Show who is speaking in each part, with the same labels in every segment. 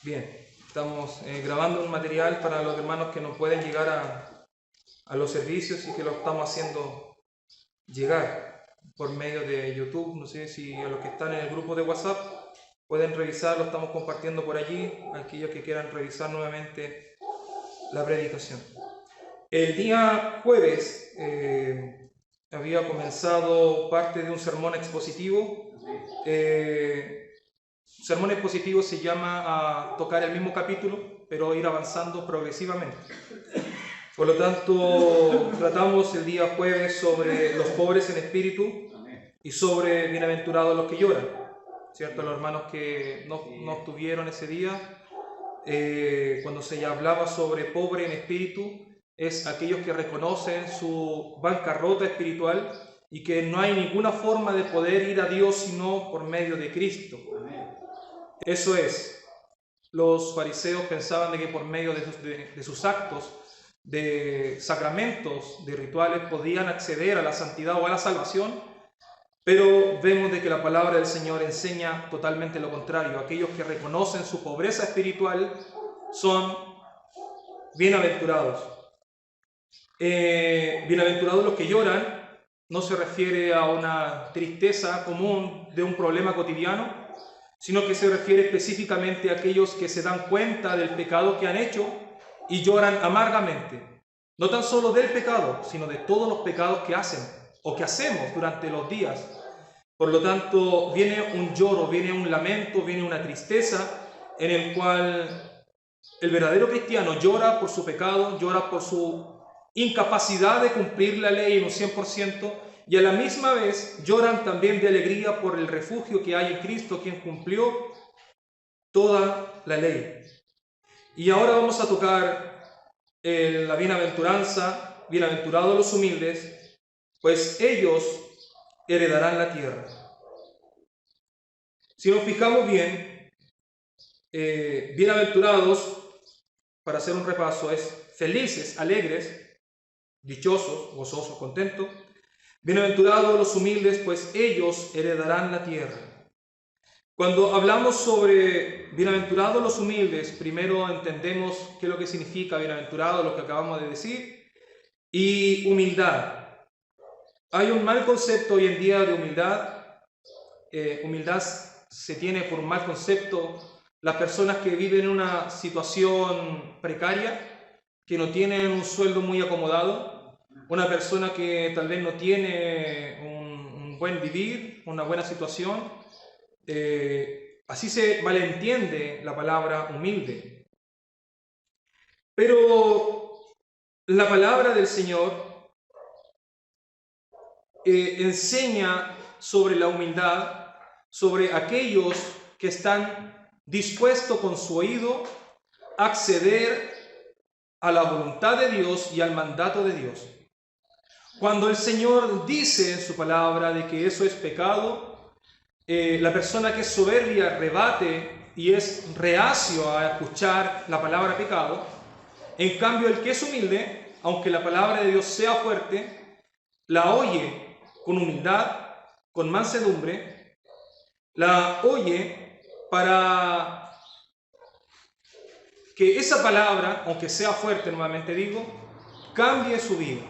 Speaker 1: Bien, estamos grabando un material para los hermanos que no pueden llegar a los servicios y que lo estamos haciendo llegar por medio de YouTube. No sé si a los que están en el grupo de WhatsApp pueden revisar, lo estamos compartiendo por allí, aquellos que quieran revisar nuevamente la predicación. El día jueves había comenzado parte de un sermón expositivo. Sermón expositivo se llama a tocar el mismo capítulo, pero ir avanzando progresivamente. Por lo tanto, tratamos el día jueves sobre los pobres en espíritu y sobre bienaventurados los que lloran, ¿cierto? Los hermanos que no estuvieron ese día, cuando se hablaba sobre pobre en espíritu, es aquellos que reconocen su bancarrota espiritual y que no hay ninguna forma de poder ir a Dios sino por medio de Cristo. Eso es, los fariseos pensaban de que por medio de sus actos, de sacramentos, de rituales, podían acceder a la santidad o a la salvación, pero vemos de que la palabra del Señor enseña totalmente lo contrario. Aquellos que reconocen su pobreza espiritual son bienaventurados. Bienaventurados los que lloran no se refiere a una tristeza común de un problema cotidiano, sino que se refiere específicamente a aquellos que se dan cuenta del pecado que han hecho y lloran amargamente. No tan solo del pecado, sino de todos los pecados que hacen o que hacemos durante los días. Por lo tanto, viene un lloro, viene un lamento, viene una tristeza en el cual el verdadero cristiano llora por su pecado, llora por su incapacidad de cumplir la ley en un 100%, y a la misma vez lloran también de alegría por el refugio que hay en Cristo, quien cumplió toda la ley. Y ahora vamos a tocar la bienaventuranza, bienaventurados los humildes, pues ellos heredarán la tierra. Si nos fijamos bien, bienaventurados, para hacer un repaso, es felices, alegres, dichosos, gozosos, contentos. Bienaventurados los humildes, pues ellos heredarán la tierra. Cuando hablamos sobre bienaventurados los humildes, primero entendemos qué es lo que significa bienaventurado, lo que acabamos de decir, y humildad. Hay un mal concepto hoy en día de humildad. Humildad se tiene por un mal concepto las personas que viven en una situación precaria, que no tienen un sueldo muy acomodado, una persona que tal vez no tiene un buen vivir, una buena situación. Así se malentiende la palabra humilde. Pero la palabra del Señor enseña sobre la humildad, sobre aquellos que están dispuestos con su oído a acceder a la voluntad de Dios y al mandato de Dios. Cuando el Señor dice en su palabra de que eso es pecado, la persona que es soberbia rebate y es reacio a escuchar la palabra pecado. En cambio, el que es humilde, aunque la palabra de Dios sea fuerte, la oye con humildad, con mansedumbre, la oye para que esa palabra, aunque sea fuerte, nuevamente digo, cambie su vida.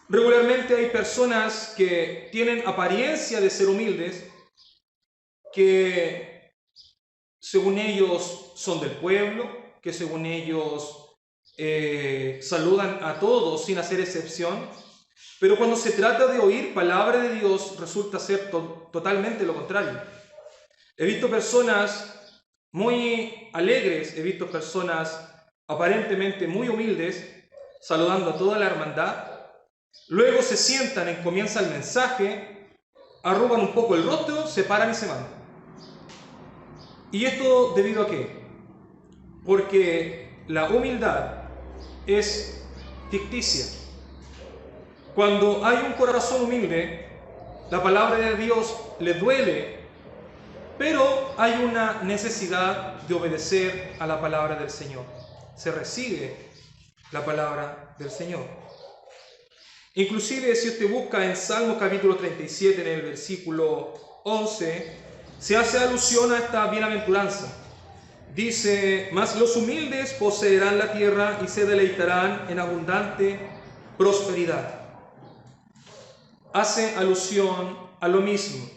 Speaker 1: Regularmente hay personas que tienen apariencia de ser humildes, que según ellos son del pueblo, que según ellos saludan a todos sin hacer excepción, pero cuando se trata de oír palabra de Dios resulta ser totalmente lo contrario. He visto personas muy alegres, he visto personas aparentemente muy humildes saludando a toda la hermandad. Luego se sientan y comienza el mensaje, arrugan un poco el rostro, se paran y se van. ¿Y esto debido a qué? Porque la humildad es ficticia. Cuando hay un corazón humilde, la palabra de Dios le duele, pero hay una necesidad de obedecer a la palabra del Señor. Se recibe la palabra del Señor. Inclusive si usted busca en Salmo capítulo 37, en el versículo 11, se hace alusión a esta bienaventuranza. Dice, mas los humildes poseerán la tierra y se deleitarán en abundante prosperidad. Hace alusión a lo mismo.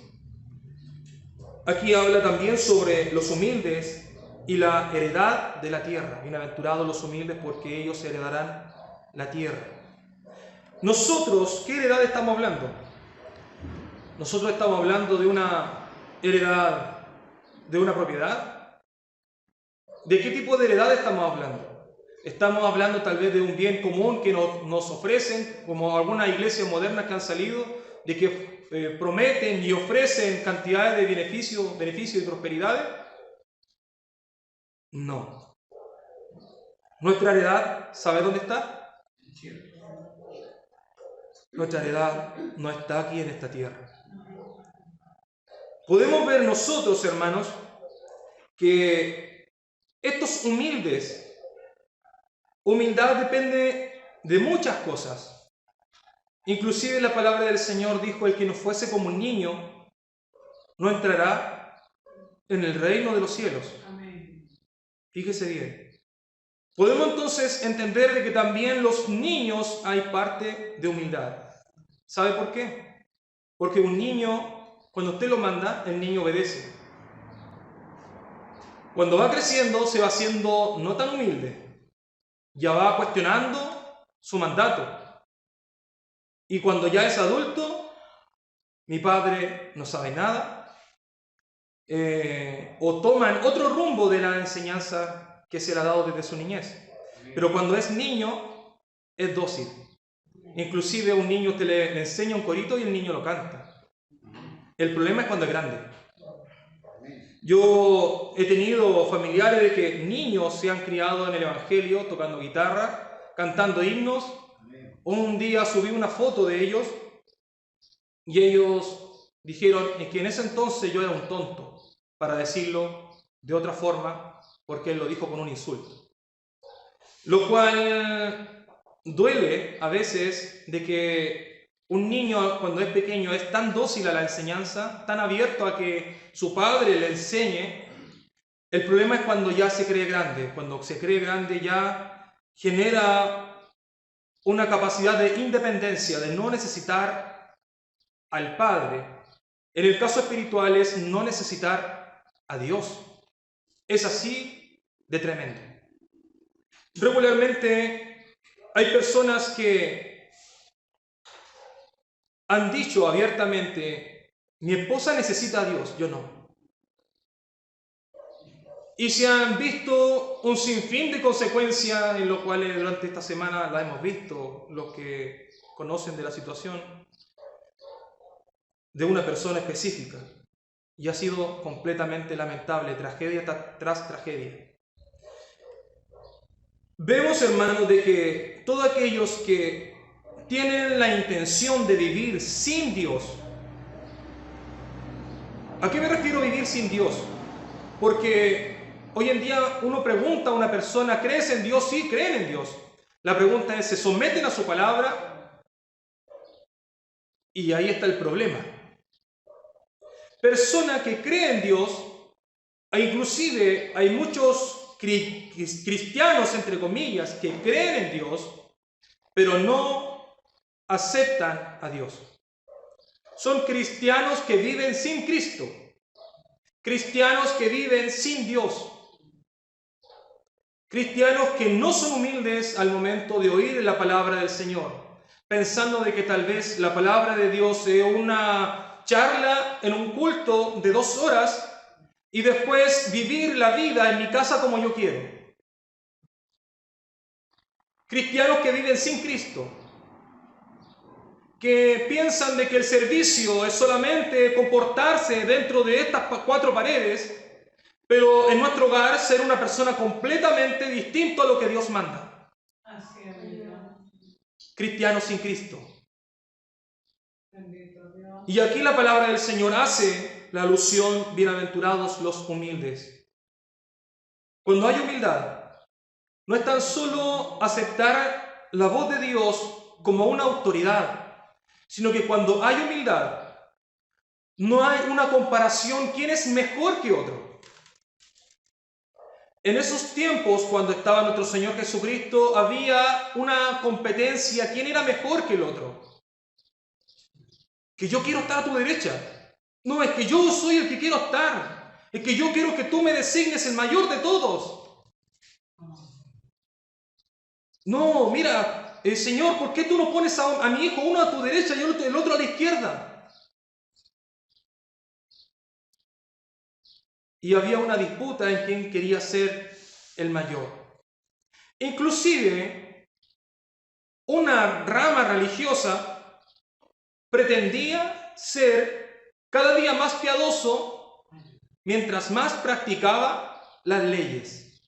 Speaker 1: Aquí habla también sobre los humildes y la heredad de la tierra. Bienaventurados los humildes porque ellos heredarán la tierra. Nosotros, ¿qué heredad estamos hablando? Nosotros estamos hablando de una heredad, de una propiedad. ¿De qué tipo de heredad estamos hablando? Estamos hablando tal vez de un bien común que nos ofrecen, como algunas iglesias modernas que han salido, de que prometen y ofrecen cantidades de beneficios y prosperidades. No. Nuestra heredad, ¿sabe dónde está? Nuestra heredad no está aquí en esta tierra. Podemos ver nosotros, hermanos, que estos humildes, humildad depende de muchas cosas. Inclusive la palabra del Señor dijo, el que no fuese como un niño, no entrará en el reino de los cielos. Amén. Fíjese bien. Podemos entonces entender de que también los niños hay parte de humildad. ¿Sabe por qué? Porque un niño, cuando usted lo manda, el niño obedece. Cuando va creciendo, se va haciendo no tan humilde. Ya va cuestionando su mandato. Y cuando ya es adulto, mi padre no sabe nada. O toman otro rumbo de la enseñanza que se le ha dado desde su niñez. Pero cuando es niño, es dócil. Inclusive a un niño usted le enseña un corito y el niño lo canta. El problema es cuando es grande. Yo he tenido familiares de que niños se han criado en el Evangelio, tocando guitarra, cantando himnos. Un día subí una foto de ellos y ellos dijeron que en ese entonces yo era un tonto, para decirlo de otra forma, porque él lo dijo con un insulto. Lo cual duele a veces de que un niño cuando es pequeño es tan dócil a la enseñanza, tan abierto a que su padre le enseñe. El problema es cuando ya se cree grande. Cuando se cree grande ya genera una capacidad de independencia, de no necesitar al Padre. En el caso espiritual es no necesitar a Dios. Es así de tremendo. Regularmente hay personas que han dicho abiertamente, mi esposa necesita a Dios, yo no. Y se han visto un sinfín de consecuencias en lo cual durante esta semana la hemos visto, los que conocen de la situación de una persona específica. Y ha sido completamente lamentable, tragedia tras tragedia. Vemos, hermanos, de que todos aquellos que tienen la intención de vivir sin Dios. ¿A qué me refiero vivir sin Dios? Porque hoy en día uno pregunta a una persona, ¿crees en Dios? Sí, creen en Dios. La pregunta es, ¿se someten a su palabra? Y ahí está el problema. Persona que cree en Dios, e inclusive hay muchos cristianos, entre comillas, que creen en Dios, pero no aceptan a Dios. Son cristianos que viven sin Cristo. Cristianos que viven sin Dios. Cristianos que no son humildes al momento de oír la palabra del Señor, pensando de que tal vez la palabra de Dios es una charla en un culto de 2 horas y después vivir la vida en mi casa como yo quiero. Cristianos que viven sin Cristo, que piensan de que el servicio es solamente comportarse dentro de estas 4 paredes, pero en nuestro hogar ser una persona completamente distinta a lo que Dios manda. Así es. Cristianos sin Cristo. Y aquí la palabra del Señor hace la alusión, bienaventurados los humildes. Cuando hay humildad, no es tan solo aceptar la voz de Dios como una autoridad, sino que cuando hay humildad, No hay una comparación quién es mejor que otro. En esos tiempos, cuando estaba nuestro Señor Jesucristo, había una competencia, quién era mejor que el otro. Que yo quiero estar a tu derecha. No, es que yo soy el que quiero estar. Es que yo quiero que tú me designes el mayor de todos. No, mira, Señor, ¿por qué tú no pones a mi hijo uno a tu derecha y el otro a la izquierda? Y había una disputa en quién quería ser el mayor. Inclusive, una rama religiosa pretendía ser cada día más piadoso mientras más practicaba las leyes.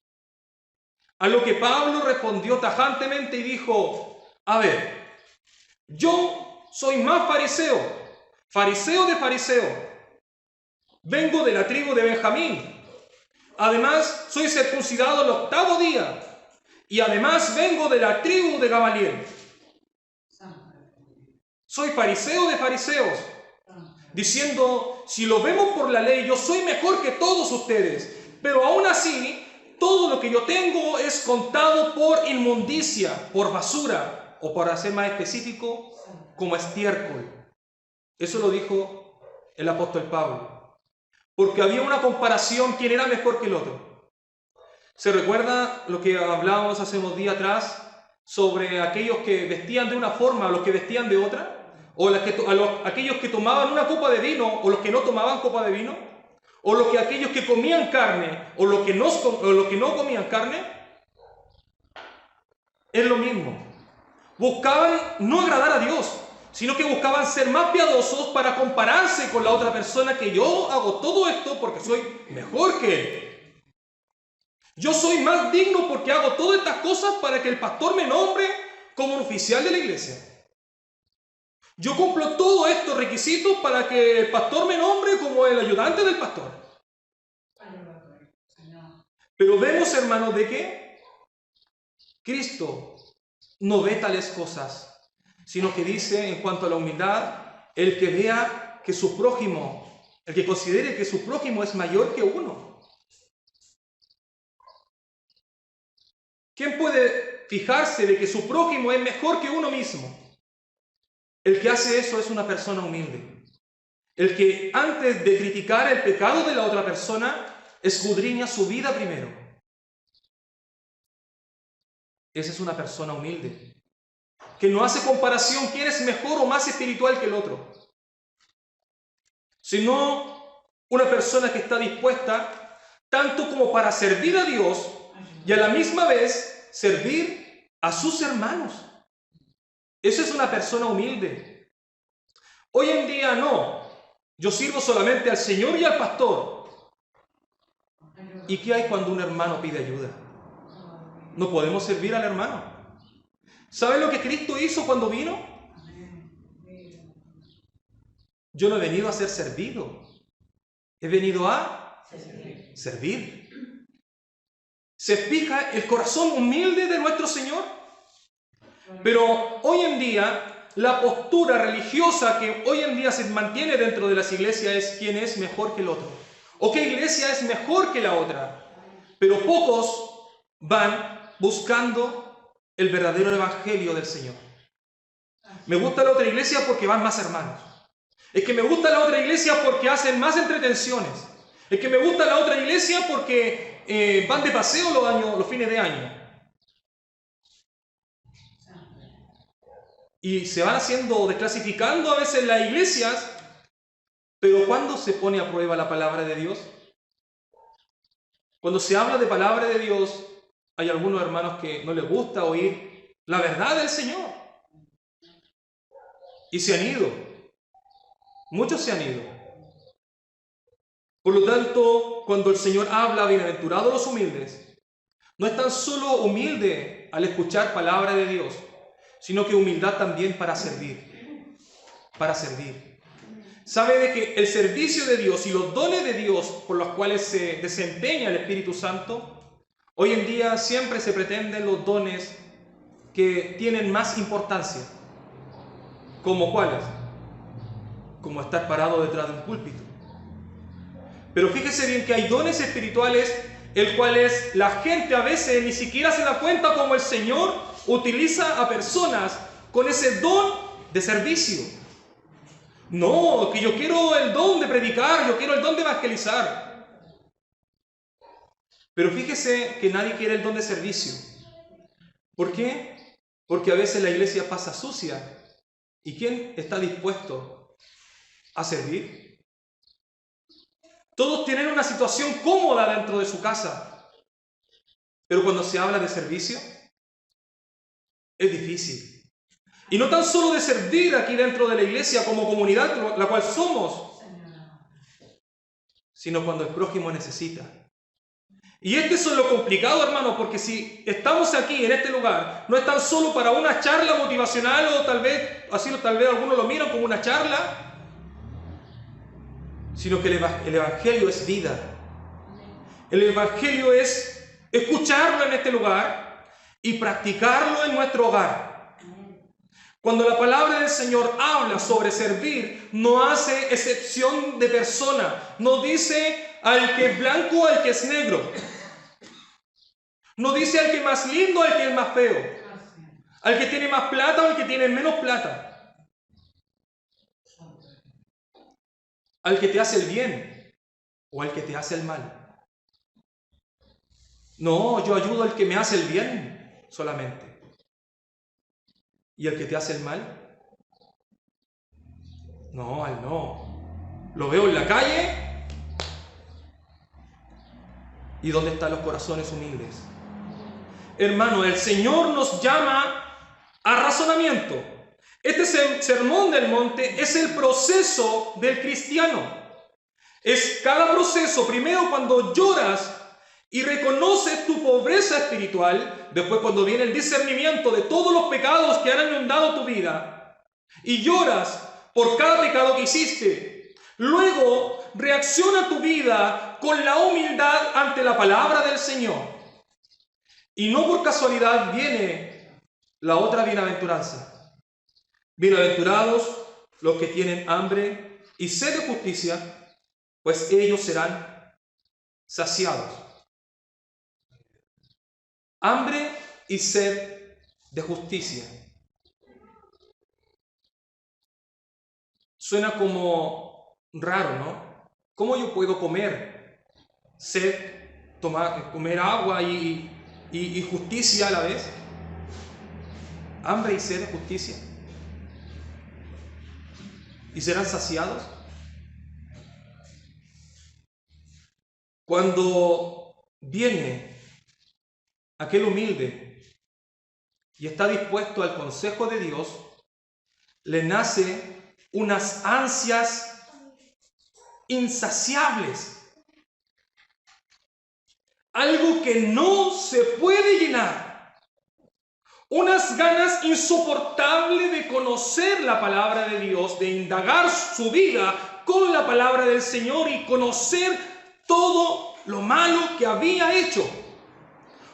Speaker 1: A lo que Pablo respondió tajantemente y dijo, a ver, yo soy más fariseo de fariseo. Vengo de la tribu de Benjamín. Además, soy circuncidado el 8º día. Y además vengo de la tribu de Gamaliel. Soy fariseo de fariseos. Diciendo, si lo vemos por la ley, yo soy mejor que todos ustedes. Pero aún así, todo lo que yo tengo es contado por inmundicia, por basura. O para ser más específico, como estiércol. Eso lo dijo el apóstol Pablo. Porque había una comparación, quién era mejor que el otro. ¿Se recuerda lo que hablábamos hace unos días atrás sobre aquellos que vestían de una forma, los que vestían de otra? ¿O aquellos que tomaban una copa de vino o los que no tomaban copa de vino? ¿O aquellos que comían carne o los que no comían carne? Es lo mismo. Buscaban no agradar a Dios, sino que buscaban ser más piadosos para compararse con la otra persona, que yo hago todo esto porque soy mejor que él. Yo soy más digno porque hago todas estas cosas para que el pastor me nombre como un oficial de la iglesia. Yo cumplo todos estos requisitos para que el pastor me nombre como el ayudante del pastor. Pero vemos, hermanos, de que Cristo no ve tales cosas, sino que dice en cuanto a la humildad, el que vea que su prójimo, el que considere que su prójimo es mayor que uno. ¿Quién puede fijarse de que su prójimo es mejor que uno mismo? El que hace eso es una persona humilde. El que antes de criticar el pecado de la otra persona, escudriña su vida primero. Esa es una persona humilde, que no hace comparación quién es mejor o más espiritual que el otro, sino una persona que está dispuesta tanto como para servir a Dios y a la misma vez servir a sus hermanos. Esa es una persona humilde. Hoy en día no. Yo sirvo solamente al Señor y al pastor. ¿Y qué hay cuando un hermano pide ayuda? No podemos servir al hermano. ¿Sabe lo que Cristo hizo cuando vino? Yo no he venido a ser servido. He venido a servir. ¿Se fija el corazón humilde de nuestro Señor? Pero hoy en día, la postura religiosa que hoy en día se mantiene dentro de las iglesias es quién es mejor que el otro. O qué iglesia es mejor que la otra. Pero pocos van buscando el verdadero evangelio del Señor. Me gusta la otra iglesia porque van más hermanos. Es que me gusta la otra iglesia porque hacen más entretenciones. Es que me gusta la otra iglesia porque van de paseo los fines de año. Y se van desclasificando a veces las iglesias, pero ¿cuándo se pone a prueba la palabra de Dios? Cuando se habla de palabra de Dios, hay algunos hermanos que no les gusta oír la verdad del Señor. Y se han ido. Muchos se han ido. Por lo tanto, cuando el Señor habla, bienaventurados los humildes, no es tan solo humilde al escuchar palabra de Dios, sino que humildad también para servir. Para servir. Sabe de que el servicio de Dios y los dones de Dios por los cuales se desempeña el Espíritu Santo, hoy en día siempre se pretenden los dones que tienen más importancia. ¿Como cuáles? como estar parado detrás de un púlpito. Pero fíjese bien que hay dones espirituales, el cuales la gente a veces ni siquiera se da cuenta cómo el Señor utiliza a personas con ese don de servicio. No, que yo quiero el don de predicar, yo quiero el don de evangelizar. Pero fíjese que nadie quiere el don de servicio. ¿Por qué? Porque a veces la iglesia pasa sucia. ¿Y quién está dispuesto a servir? Todos tienen una situación cómoda dentro de su casa. Pero cuando se habla de servicio, es difícil. Y no tan solo de servir aquí dentro de la iglesia como comunidad, la cual somos, sino cuando el prójimo necesita. Y es lo complicado, hermano, porque si estamos aquí en este lugar, no es tan solo para una charla motivacional o tal vez algunos lo miran como una charla, sino que el Evangelio es vida. El Evangelio es escucharlo en este lugar y practicarlo en nuestro hogar. Cuando la palabra del Señor habla sobre servir, no hace excepción de persona. No dice al que es blanco o al que es negro. No dice al que es más lindo o al que es más feo. Al que tiene más plata o al que tiene menos plata. Al que te hace el bien o al que te hace el mal. No, yo ayudo al que me hace el bien solamente. ¿Y el que te hace el mal? No, al no. Lo veo en la calle. ¿Y dónde están los corazones humildes? Hermano, el Señor nos llama a razonamiento. Este sermón del monte es el proceso del cristiano. Es cada proceso, primero cuando lloras y reconoces tu pobreza espiritual, después cuando viene el discernimiento de todos los pecados que han inundado tu vida, y lloras por cada pecado que hiciste. Luego reacciona tu vida con la humildad ante la palabra del Señor. Y no por casualidad viene la otra bienaventuranza. Bienaventurados los que tienen hambre y sed de justicia, pues ellos serán saciados. Hambre y sed de justicia. Suena como raro, ¿no? ¿Cómo yo puedo comer sed, comer agua y justicia a la vez? Hambre y sed de justicia. ¿Y serán saciados? Cuando viene aquel humilde y está dispuesto al consejo de Dios, le nace unas ansias insaciables. Algo que no se puede llenar. Unas ganas insoportables de conocer la palabra de Dios, de indagar su vida con la palabra del Señor y conocer todo lo malo que había hecho.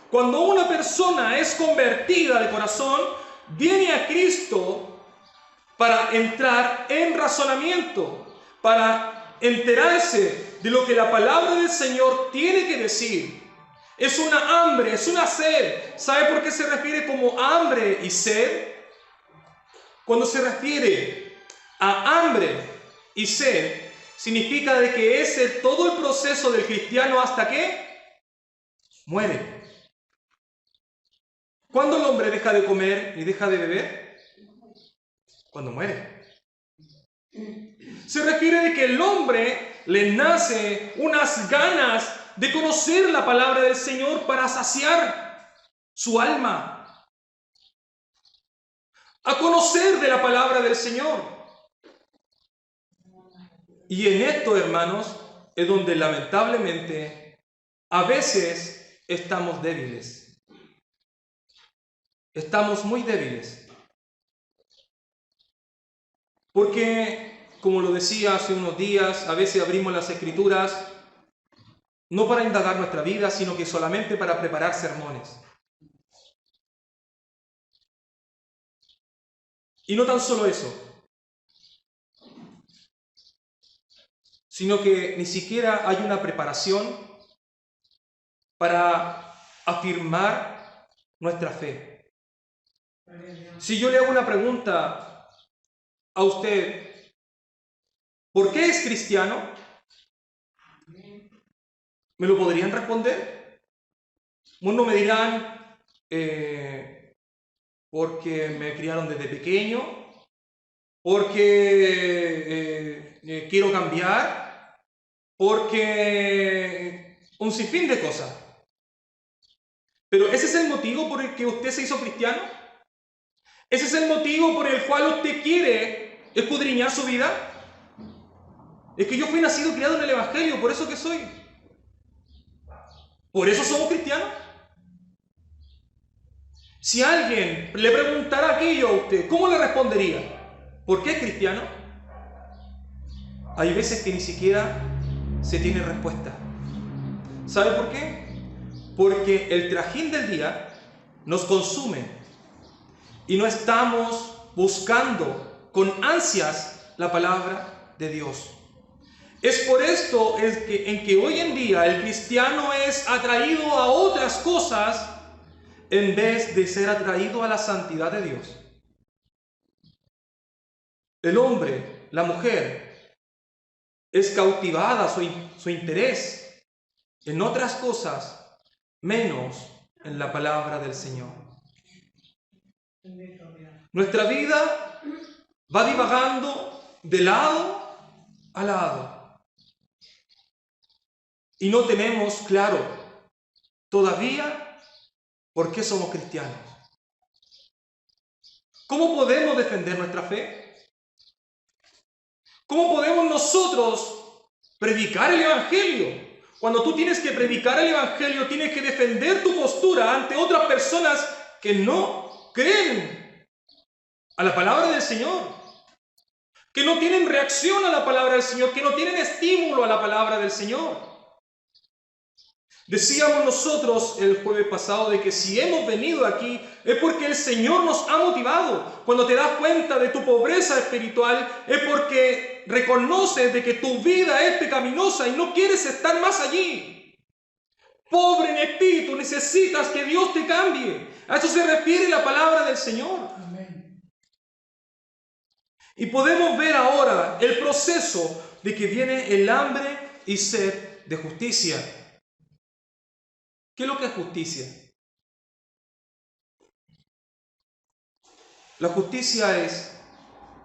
Speaker 1: Cuando una persona es convertida de corazón, viene a Cristo para entrar en razonamiento, para enterarse de lo que la palabra del Señor tiene que decir. Es una hambre, es una sed. ¿Sabe por qué se refiere como hambre y sed? Cuando se refiere a hambre y sed, significa de que es todo el proceso del cristiano hasta que muere. ¿Cuándo el hombre deja de comer y deja de beber? Cuando muere. Se refiere de que el hombre le nace unas ganas de conocer la palabra del Señor para saciar su alma, a conocer de la palabra del Señor. Y en esto, hermanos, es donde lamentablemente a veces estamos débiles. Estamos muy débiles. Porque, como lo decía hace unos días, a veces abrimos las Escrituras no para indagar nuestra vida, sino que solamente para preparar sermones. Y no tan solo eso. sino que ni siquiera hay una preparación para afirmar nuestra fe. Si yo le hago una pregunta a usted, ¿por qué es cristiano? ¿Me lo podrían responder? Unos me dirán, porque me criaron desde pequeño, porque quiero cambiar, porque un sinfín de cosas. Pero ¿ese es el motivo por el que usted se hizo cristiano? ¿Ese es el motivo por el cual usted quiere escudriñar su vida? Es que yo fui nacido y criado en el Evangelio, por eso que soy. ¿Por eso somos cristianos? Si alguien le preguntara aquello a usted, ¿cómo le respondería? ¿Por qué es cristiano? Hay veces que ni siquiera se tiene respuesta. ¿Sabe por qué? Porque el trajín del día nos consume y no estamos buscando con ansias la palabra de Dios. Es por esto en que hoy en día el cristiano es atraído a otras cosas en vez de ser atraído a la santidad de Dios. El hombre, la mujer, es cautivada su interés en otras cosas, menos en la palabra del Señor. Nuestra vida va divagando de lado a lado. Y no tenemos claro todavía por qué somos cristianos. ¿Cómo podemos defender nuestra fe? ¿Cómo podemos nosotros predicar el Evangelio? Cuando tú tienes que predicar el Evangelio, tienes que defender tu postura ante otras personas que no creen a la palabra del Señor, que no tienen reacción a la palabra del Señor, que no tienen estímulo a la palabra del Señor. Decíamos nosotros el jueves pasado de que si hemos venido aquí es porque el Señor nos ha motivado. Cuando te das cuenta de tu pobreza espiritual es porque reconoces de que tu vida es pecaminosa y no quieres estar más allí. Pobre en espíritu, necesitas que Dios te cambie. A eso se refiere la palabra del Señor. Amén. Y podemos ver ahora el proceso de que viene el hambre y sed de justicia. ¿Qué es lo que es justicia? La justicia es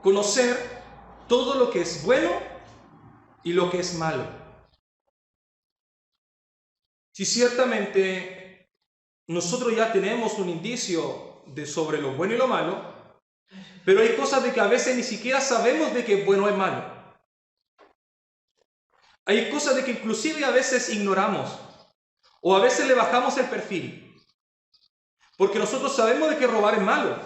Speaker 1: conocer todo lo que es bueno y lo que es malo. Si ciertamente nosotros ya tenemos un indicio sobre lo bueno y lo malo, pero hay cosas de que a veces ni siquiera sabemos de qué bueno es malo. Hay cosas de que inclusive a veces ignoramos. O a veces le bajamos el perfil, porque nosotros sabemos de que robar es malo.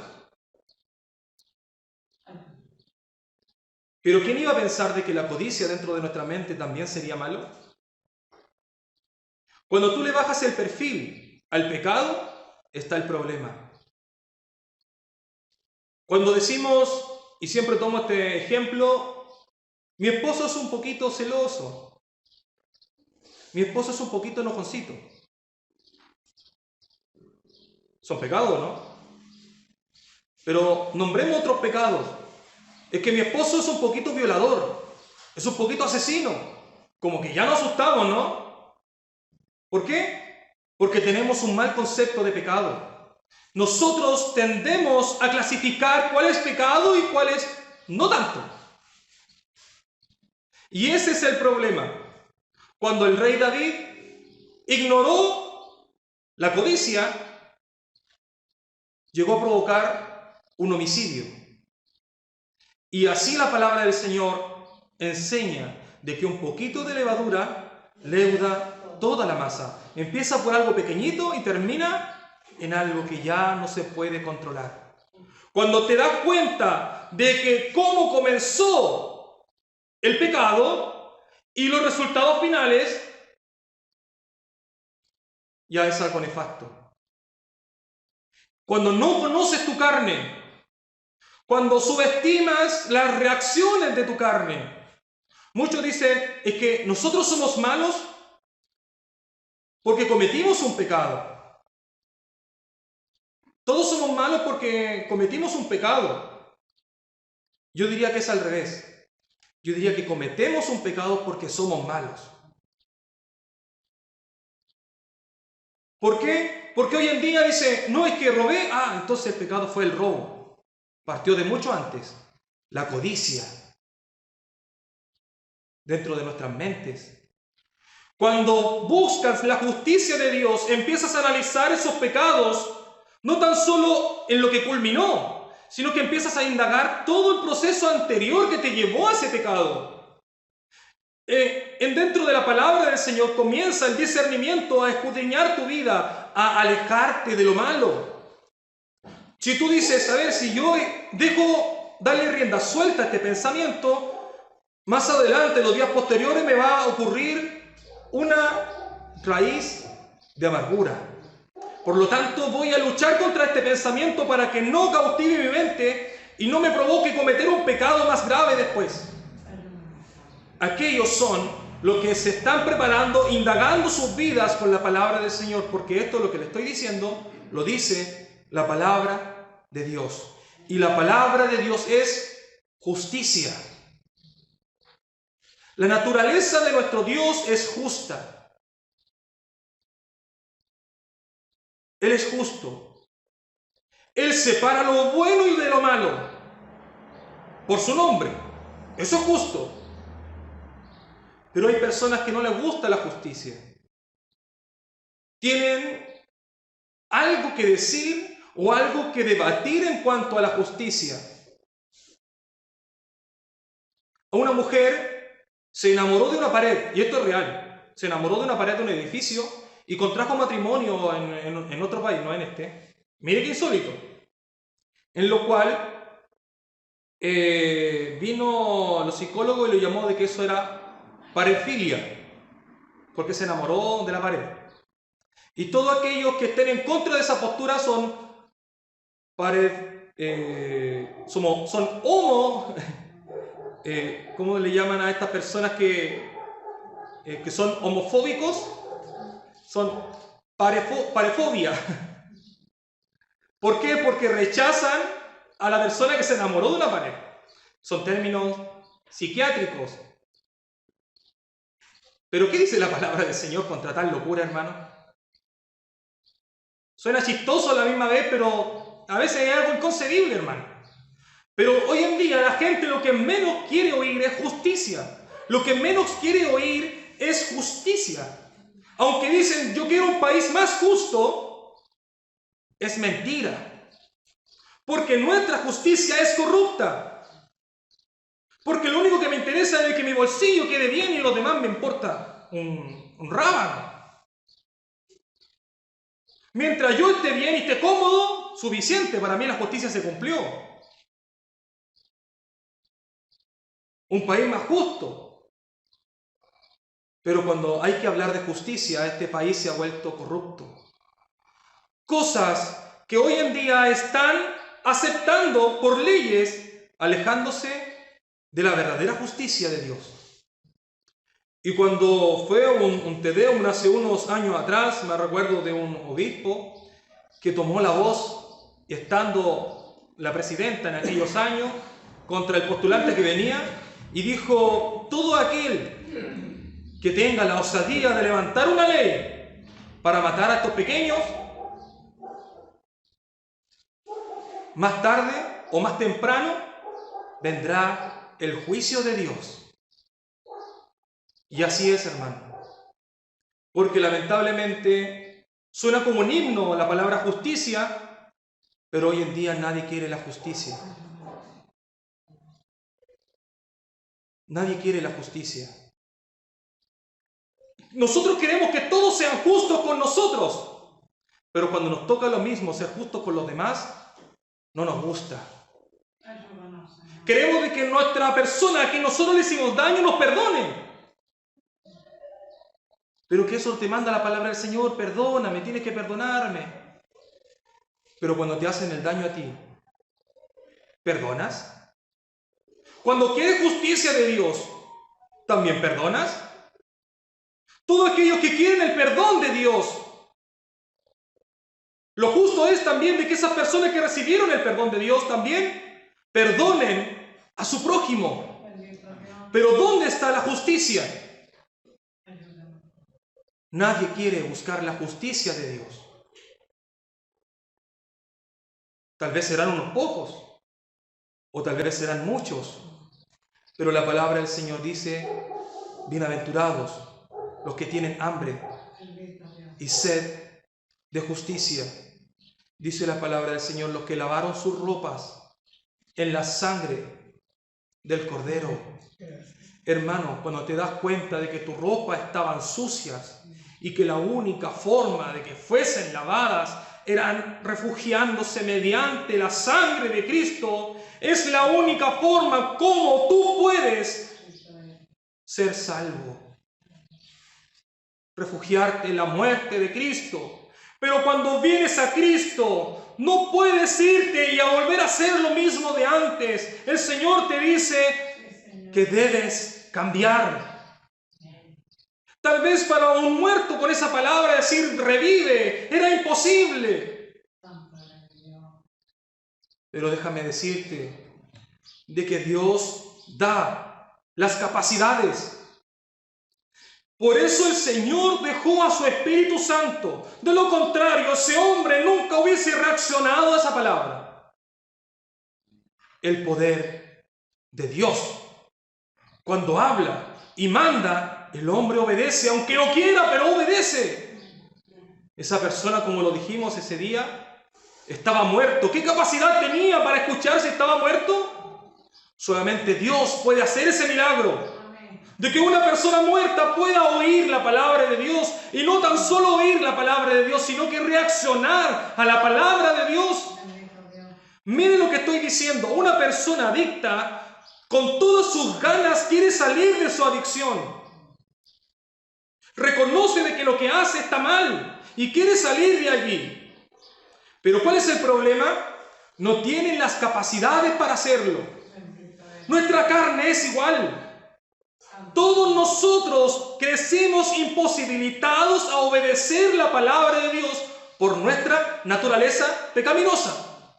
Speaker 1: Pero ¿quién iba a pensar de que la codicia dentro de nuestra mente también sería malo? Cuando tú le bajas el perfil al pecado, está el problema. Cuando decimos, y siempre tomo este ejemplo, mi esposo es un poquito celoso. Mi esposo es un poquito enojoncito. Son pecados, ¿no? Pero nombremos otros pecados. Es que mi esposo es un poquito violador. Es un poquito asesino. Como que ya nos asustamos, ¿no? ¿Por qué? Porque tenemos un mal concepto de pecado. Nosotros tendemos a clasificar cuál es pecado y cuál es no tanto. Y ese es el problema. Cuando el rey David ignoró la codicia, llegó a provocar un homicidio. Y así la palabra del Señor enseña de que un poquito de levadura leuda toda la masa. Empieza por algo pequeñito y termina en algo que ya no se puede controlar. Cuando te das cuenta de que cómo comenzó el pecado y los resultados finales, ya es algo nefasto. Cuando no conoces tu carne, cuando subestimas las reacciones de tu carne, Muchos dicen, es que nosotros somos malos porque cometimos un pecado. Todos somos malos porque cometimos un pecado. Yo diría que es al revés. Yo diría que cometemos un pecado porque somos malos. ¿Por qué? Porque hoy en día dice, no, es que robé. Ah, entonces el pecado fue el robo. Partió de mucho antes. La codicia. Dentro de nuestras mentes. Cuando buscas la justicia de Dios, empiezas a analizar esos pecados, no tan solo en lo que culminó, sino que empiezas a indagar todo el proceso anterior que te llevó a ese pecado. Dentro de la palabra del Señor comienza el discernimiento a escudriñar tu vida, a alejarte de lo malo. Si tú dices, a ver, si yo dejo darle rienda suelta a este pensamiento, más adelante, los días posteriores, me va a ocurrir una raíz de amargura. Por lo tanto, voy a luchar contra este pensamiento para que no cautive mi mente y no me provoque cometer un pecado más grave después. Aquellos son los que se están preparando, indagando sus vidas con la palabra del Señor, porque esto, lo que le estoy diciendo, lo dice la palabra de Dios. Y la palabra de Dios es justicia. La naturaleza de nuestro Dios es justa. Él es justo. Él separa lo bueno y de lo malo por su nombre. Eso es justo. Pero hay personas que no les gusta la justicia. Tienen algo que decir o algo que debatir en cuanto a la justicia. A una mujer se enamoró de una pared, y esto es real, se enamoró de una pared de un edificio y contrajo matrimonio en otro país, no en este. Mire qué insólito. En lo cual vino los psicólogos y lo llamó de que eso era paredfilia, porque se enamoró de la pared. Y todos aquellos que estén en contra de esa postura son son homo, ¿cómo le llaman a estas personas que son homofóbicos? Son parefobia. ¿Por qué? Porque rechazan a la persona que se enamoró de una pared. Son términos psiquiátricos. ¿Pero qué dice la palabra del Señor contra tal locura, hermano? Suena chistoso a la misma vez, pero a veces es algo inconcebible, hermano. Pero hoy en día la gente lo que menos quiere oír es justicia. Lo que menos quiere oír es justicia. Aunque dicen, yo quiero un país más justo, es mentira. Porque nuestra justicia es corrupta. Porque lo único que me interesa es que mi bolsillo quede bien y lo demás me importa un rábano. Mientras yo esté bien y esté cómodo, suficiente, para mí la justicia se cumplió. Un país más justo. Pero cuando hay que hablar de justicia, este país se ha vuelto corrupto. Cosas que hoy en día están aceptando por leyes, alejándose de la verdadera justicia de Dios. Y cuando fue un Te Deum hace unos años atrás, me recuerdo de un obispo que tomó la voz, y estando la presidenta en aquellos años, contra el postulante que venía, y dijo, todo aquel que tenga la osadía de levantar una ley para matar a estos pequeños, más tarde o más temprano vendrá el juicio de Dios. Y así es, hermano. Porque lamentablemente suena como un himno la palabra justicia, pero hoy en día nadie quiere la justicia. Nadie quiere la justicia. Nosotros queremos que todos sean justos con nosotros, pero cuando nos toca lo mismo, ser justos con los demás, no nos gusta. Queremos de que nuestra persona a quien nosotros le hicimos daño nos perdone. Pero que eso te manda la palabra del Señor, perdóname, tienes que perdonarme. Pero cuando te hacen el daño a ti, ¿perdonas? Cuando quieres justicia de Dios, ¿también perdonas? Todos aquellos que quieren el perdón de Dios. Lo justo es también de que esas personas que recibieron el perdón de Dios también perdonen a su prójimo. Pero ¿dónde está la justicia? Nadie quiere buscar la justicia de Dios. Tal vez serán unos pocos, o tal vez serán muchos. Pero la palabra del Señor dice, bienaventurados los que tienen hambre y sed de justicia. Dice la palabra del Señor, los que lavaron sus ropas en la sangre del Cordero. Hermano, cuando te das cuenta de que tus ropas estaban sucias y que la única forma de que fuesen lavadas eran refugiándose mediante la sangre de Cristo, es la única forma como tú puedes ser salvo. Refugiarte en la muerte de Cristo. Pero cuando vienes a Cristo, no puedes irte y a volver a hacer lo mismo de antes. El Señor te dice que debes cambiar. Tal vez para un muerto con esa palabra decir revive era imposible. Pero déjame decirte de que Dios da las capacidades. Por eso el Señor dejó a su Espíritu Santo. De lo contrario, ese hombre nunca hubiese reaccionado a esa palabra. El poder de Dios. Cuando habla y manda, el hombre obedece, aunque no quiera, pero obedece. Esa persona, como lo dijimos ese día, estaba muerto. ¿Qué capacidad tenía para escuchar si estaba muerto? Solamente Dios puede hacer ese milagro. De que una persona muerta pueda oír la palabra de Dios. Y no tan solo oír la palabra de Dios, sino que reaccionar a la palabra de Dios. Miren lo que estoy diciendo. Una persona adicta, con todas sus ganas, quiere salir de su adicción. Reconoce de que lo que hace está mal y quiere salir de allí. Pero ¿cuál es el problema? No tienen las capacidades para hacerlo. Nuestra carne es igual. Todos nosotros crecemos imposibilitados a obedecer la palabra de Dios por nuestra naturaleza pecaminosa.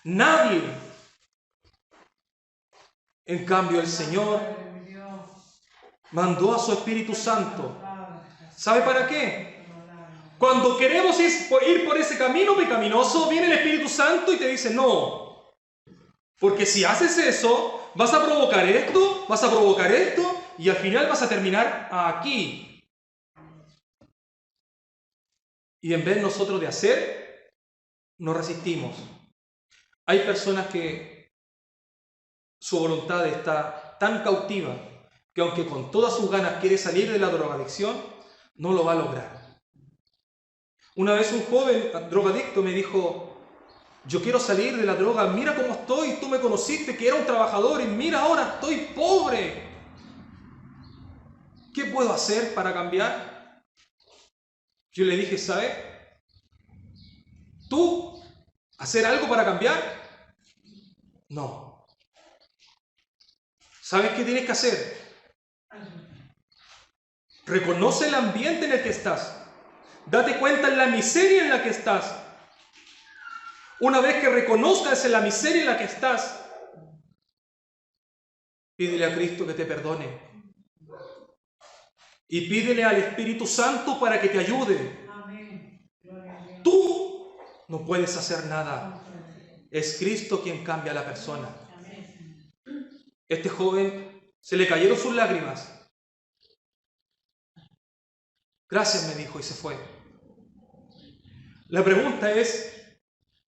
Speaker 1: Nadie. En cambio, el Señor mandó a su Espíritu Santo. ¿Sabe para qué? Cuando queremos ir por ese camino pecaminoso, viene el Espíritu Santo y te dice, no. Porque si haces eso, vas a provocar esto, y al final vas a terminar aquí. Y en vez nosotros de hacer, nos resistimos. Hay personas que su voluntad está tan cautiva que aunque con todas sus ganas quiere salir de la drogadicción, no lo va a lograr. Una vez un joven drogadicto me dijo, yo quiero salir de la droga, mira cómo estoy, tú me conociste que era un trabajador y mira ahora estoy pobre. ¿Qué puedo hacer para cambiar? Yo le dije, ¿sabe? ¿Tú hacer algo para cambiar? No. ¿Sabes qué tienes que hacer? Reconoce el ambiente en el que estás. Date cuenta en la miseria en la que estás. Una vez que reconozcas en la miseria en la que estás, pídele a Cristo que te perdone. Y pídele al Espíritu Santo para que te ayude. Tú no puedes hacer nada. Es Cristo quien cambia a la persona. Este joven se le cayeron sus lágrimas. Gracias, me dijo, y se fue. La pregunta es,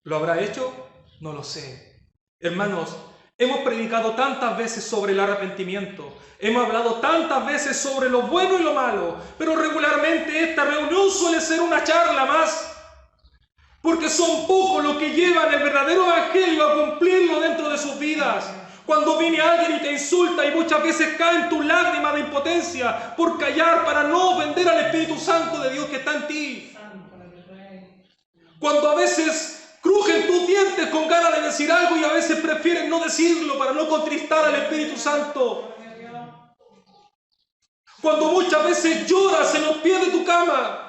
Speaker 1: ¿lo habrá hecho? No lo sé. Hermanos, hemos predicado tantas veces sobre el arrepentimiento. Hemos hablado tantas veces sobre lo bueno y lo malo. Pero regularmente esta reunión suele ser una charla más. Porque son pocos los que llevan el verdadero evangelio a cumplirlo dentro de sus vidas. Cuando viene alguien y te insulta y muchas veces caen tus lágrimas de impotencia por callar para no ofender al Espíritu Santo de Dios que está en ti. Cuando a veces crujen tus dientes con ganas de decir algo y a veces prefieren no decirlo para no contristar al Espíritu Santo. Cuando muchas veces lloras en los pies de tu cama,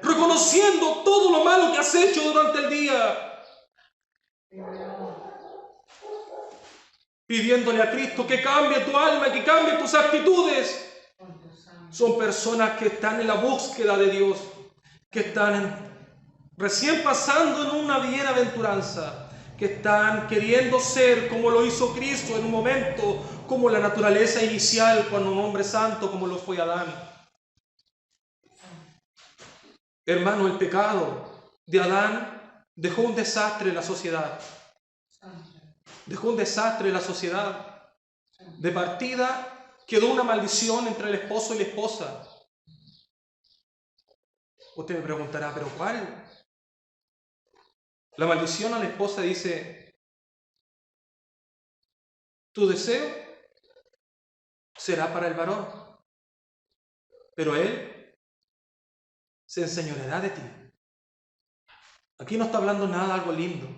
Speaker 1: reconociendo todo lo malo que has hecho durante el día, pidiéndole a Cristo que cambie tu alma, que cambie tus actitudes. Son personas que están en la búsqueda de Dios, que están recién pasando en una bienaventuranza, que están queriendo ser como lo hizo Cristo en un momento, como la naturaleza inicial cuando un hombre santo como lo fue Adán. Hermano, el pecado de Adán dejó un desastre en la sociedad. Dejó un desastre en la sociedad. De partida quedó una maldición entre el esposo y la esposa. Usted me preguntará, ¿pero cuál? La maldición a la esposa dice: tu deseo será para el varón, pero él se enseñoreará de ti. Aquí no está hablando nada de algo lindo.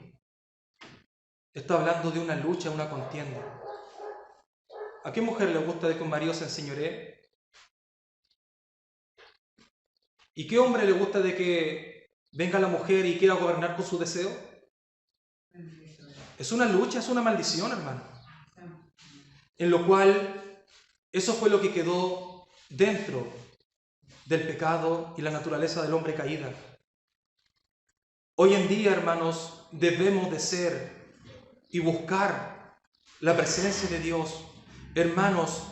Speaker 1: Está hablando de una lucha, una contienda. ¿A qué mujer le gusta de que un marido se enseñoree? ¿Y qué hombre le gusta de que venga la mujer y quiera gobernar con su deseo? Es una lucha, es una maldición, hermano. En lo cual, eso fue lo que quedó dentro del pecado y la naturaleza del hombre caída. Hoy en día, hermanos, debemos de ser y buscar la presencia de Dios. Hermanos,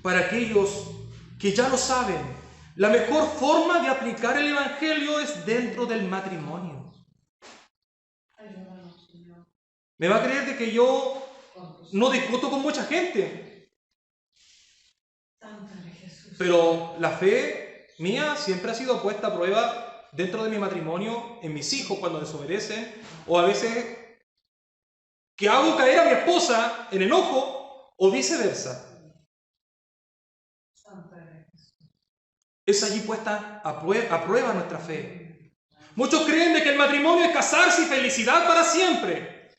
Speaker 1: para aquellos que ya lo saben, la mejor forma de aplicar el Evangelio es dentro del matrimonio. Me va a creer de que yo no discuto con mucha gente, pero la fe mía siempre ha sido puesta a prueba dentro de mi matrimonio, en mis hijos cuando desobedecen, o a veces que hago caer a mi esposa en enojo o viceversa. Es allí puesta a prueba nuestra fe. Muchos creen de que el matrimonio es casarse y felicidad para siempre.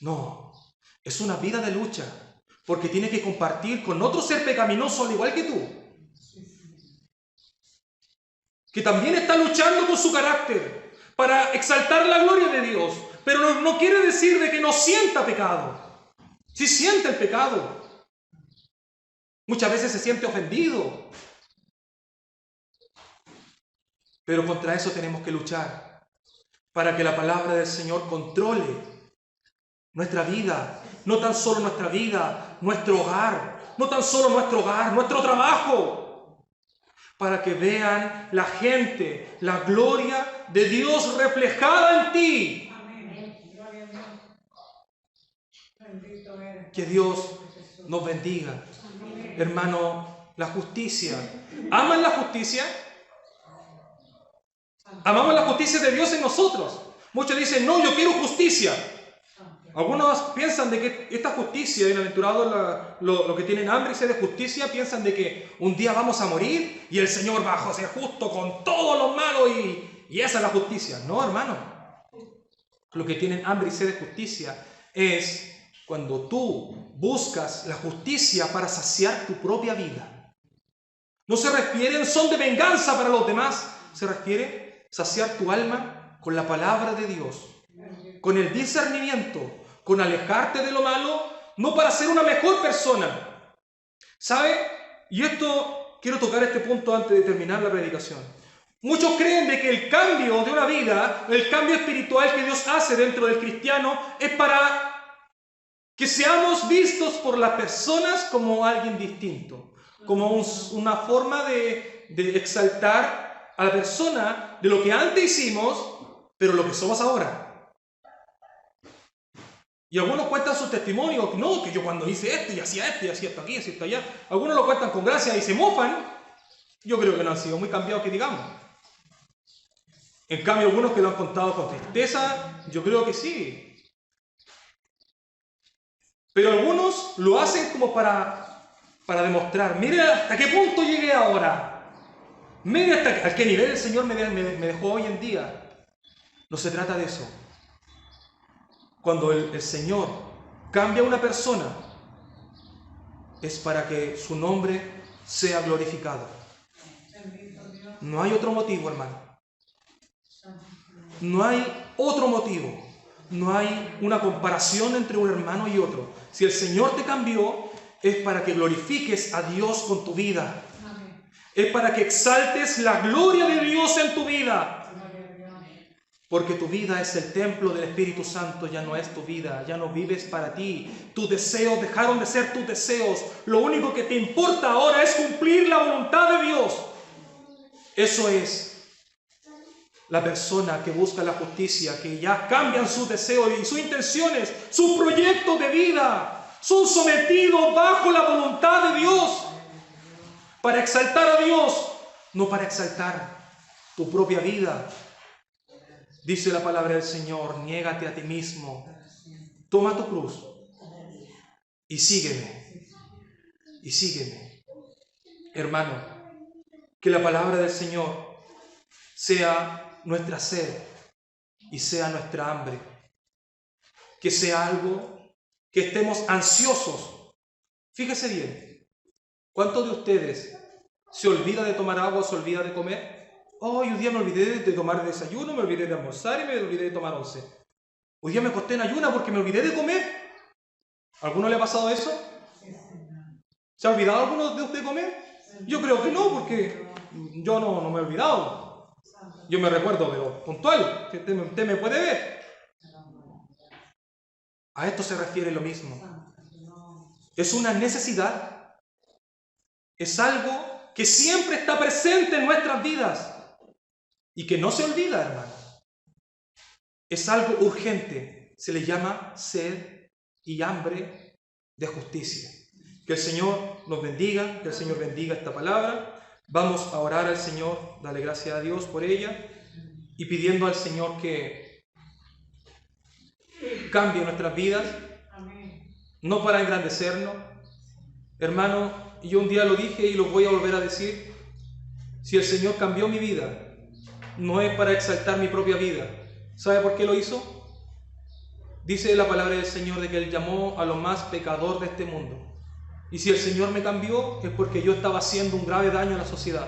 Speaker 1: No, es una vida de lucha, porque tiene que compartir con otro ser pecaminoso al igual que tú, que también está luchando con su carácter para exaltar la gloria de Dios, pero no quiere decir de que no sienta pecado. Sí siente el pecado. Muchas veces se siente ofendido. Pero contra eso tenemos que luchar, para que la palabra del Señor controle nuestra vida, no tan solo nuestra vida, nuestro hogar, no tan solo nuestro hogar, nuestro trabajo, para que vean la gente, la gloria de Dios reflejada en ti. Que Dios nos bendiga. Hermano, la justicia. ¿Aman la justicia? Amamos la justicia de Dios en nosotros. Muchos dicen, no, yo quiero justicia. Algunos piensan de que esta justicia, bienaventurados los que tienen hambre y sed de justicia, piensan de que un día vamos a morir y el Señor va a ser justo con todos los malos y esa es la justicia. No, hermano. Los que tienen hambre y sed de justicia es cuando tú buscas la justicia para saciar tu propia vida. No se refiere en son de venganza para los demás, se refiere saciar tu alma con la palabra de Dios, con el discernimiento, con alejarte de lo malo, no para ser una mejor persona. ¿Sabe? Y esto, quiero tocar este punto antes de terminar la predicación. Muchos creen de que el cambio de una vida, el cambio espiritual que Dios hace dentro del cristiano, es para que seamos vistos por las personas como alguien distinto, como una forma de exaltar a la persona de lo que antes hicimos, pero lo que somos ahora. Y algunos cuentan sus testimonios, no, que yo cuando hice esto y hacía esto aquí, hacía esto allá. Algunos lo cuentan con gracia y se mofan. Yo creo que no han sido muy cambiados que digamos. En cambio, algunos que lo han contado con tristeza, yo creo que sí. Pero algunos lo hacen como para demostrar, mire hasta qué punto llegué ahora. Mire hasta qué nivel el Señor me dejó hoy en día. No se trata de eso. Cuando el Señor cambia a una persona, es para que su nombre sea glorificado. No hay otro motivo, hermano. No hay otro motivo. No hay una comparación entre un hermano y otro. Si el Señor te cambió, es para que glorifiques a Dios con tu vida. Es para que exaltes la gloria de Dios en tu vida. Porque tu vida es el templo del Espíritu Santo, ya no es tu vida, ya no vives para ti. Tus deseos dejaron de ser tus deseos. Lo único que te importa ahora es cumplir la voluntad de Dios. Eso es la persona que busca la justicia, que ya cambian sus deseos y sus intenciones, sus proyectos de vida. Son sometidos bajo la voluntad de Dios para exaltar a Dios, no para exaltar tu propia vida. Dice la palabra del Señor, niégate a ti mismo, toma tu cruz y sígueme. Y sígueme. Hermano, que la palabra del Señor sea nuestra sed y sea nuestra hambre. Que sea algo que estemos ansiosos. Fíjese bien, ¿cuántos de ustedes se olvida de tomar agua o se olvida de comer? Hoy un día me olvidé de tomar desayuno, me olvidé de almorzar y me olvidé de tomar once. Hoy día me acosté en ayuna porque me olvidé de comer. ¿A alguno le ha pasado eso? ¿Se ha olvidado alguno de ustedes de comer? Yo creo que no, porque yo no me he olvidado. Yo me recuerdo, pero puntual, que usted me puede ver. A esto se refiere lo mismo. Es una necesidad. Es algo que siempre está presente en nuestras vidas. Y que no se olvida, hermano. Es algo urgente. Se le llama sed y hambre de justicia. Que el Señor nos bendiga, que el Señor bendiga esta palabra. Vamos a orar al Señor, darle gracias a Dios por ella y pidiendo al Señor que cambie nuestras vidas, no para engrandecernos. Hermano, yo un día lo dije y lo voy a volver a decir. Si el Señor cambió mi vida, no es para exaltar mi propia vida. ¿Sabe por qué lo hizo? Dice la palabra del Señor de que Él llamó a lo más pecador de este mundo. Y si el Señor me cambió, es porque yo estaba haciendo un grave daño a la sociedad.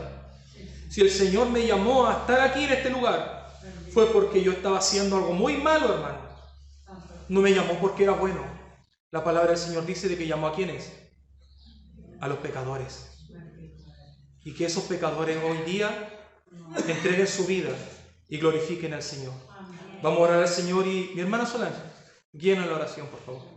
Speaker 1: Si el Señor me llamó a estar aquí en este lugar, fue porque yo estaba haciendo algo muy malo, hermano. No me llamó porque era bueno. La palabra del Señor dice de que llamó a ¿quiénes? A los pecadores. Y que esos pecadores hoy día entreguen su vida y glorifiquen al Señor. Vamos a orar al Señor y mi hermana Solange, guíenos en la oración, por favor.